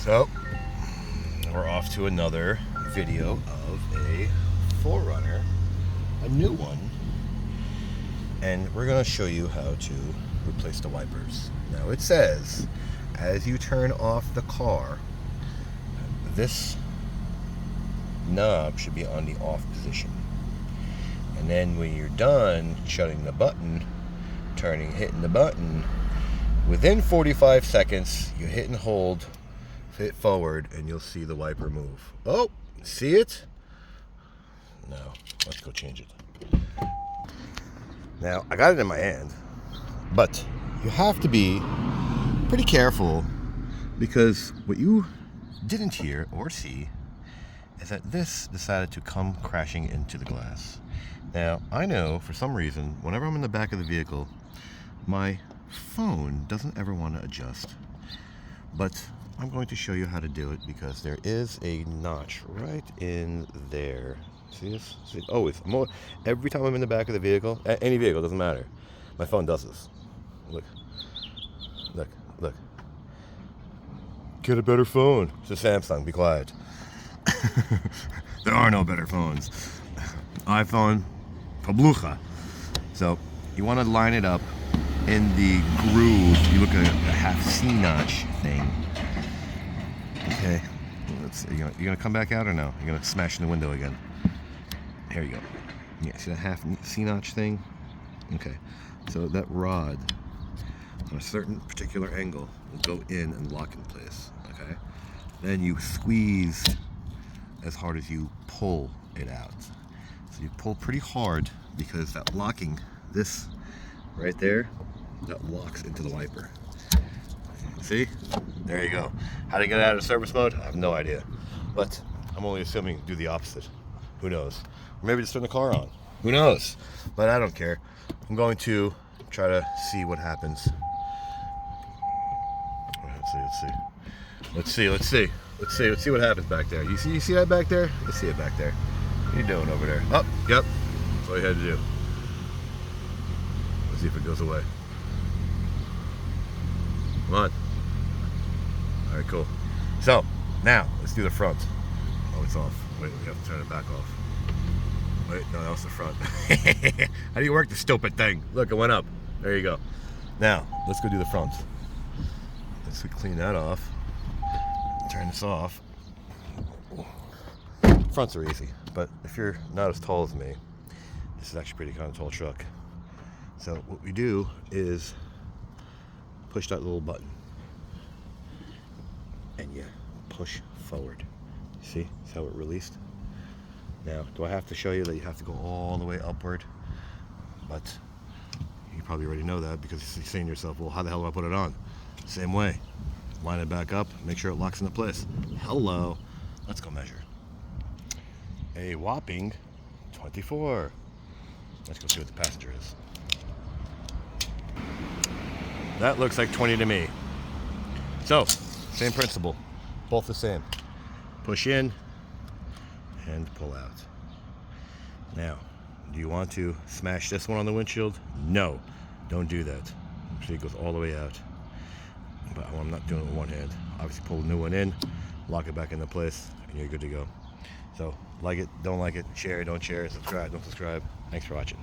So, we're off to another video of a 4Runner, a new one, and we're going to show you how to replace the wipers. Now it says, as you turn off the car, this knob should be on the off position. And then when you're done shutting the button, hitting the button, within 45 seconds, you hit and hold, hit forward, and you'll see the wiper move. Oh, see it? Now, let's go change it. Now, I got it in my hand, but you have to be pretty careful because what you didn't hear or see is that this decided to come crashing into the glass. Now, I know for some reason, whenever I'm in the back of the vehicle, my phone doesn't ever want to adjust, but I'm going to show you how to do it because there is a notch right in there. See this? See, always. Every time I'm in the back of the vehicle, any vehicle, doesn't matter, my phone does this. Look. Look. Look. Get a better phone. It's a Samsung. Be quiet. There are no better phones. iPhone, Pablucha. So you want to line it up in the groove. You look at a half C notch thing. Okay. Let's see. You gonna come back out or no? You're gonna smash in the window again. Here you go. Yeah, see that half C notch thing? Okay. So that rod on a certain particular angle will go in and lock in place. Okay. Then you squeeze as hard as you pull it out. So you pull pretty hard because that locking, this right there, that locks into the wiper. See? There you go. How to get it out of service mode? I have no idea. But I'm only assuming do the opposite. Who knows? Or maybe just turn the car on. Who knows? But I don't care. I'm going to try to see what happens. Let's see what happens back there. You see that back there? Let's see it back there. What are you doing over there? Oh, yep. That's all you had to do. Let's see if it goes away. Come on. All right, cool. So, now, let's do the front. Oh, it's off. Wait, we have to turn it back off. Wait, no, that was the front. How do you work the stupid thing? Look, it went up. There you go. Now, let's go do the front. Let's clean that off. Turn this off. Fronts are easy, but if you're not as tall as me, this is actually pretty kind of tall truck. So what we do is push that little button and you push forward. See how it released? Now, do I have to show you that you have to go all the way upward? But you probably already know that because you're saying to yourself, well, how the hell do I put it on? Same way. Line it back up, make sure it locks into place. Hello. Let's go measure. A whopping 24. Let's go see what the passenger is. That looks like 20 to me. So, same principle. Both the same. Push in and pull out. Now, do you want to smash this one on the windshield? No, don't do that. See, it goes all the way out. But I'm not doing it with one hand. Obviously pull a new one in, lock it back into place, and you're good to go. So, like it, don't like it, share, don't share, subscribe, don't subscribe. Thanks for watching.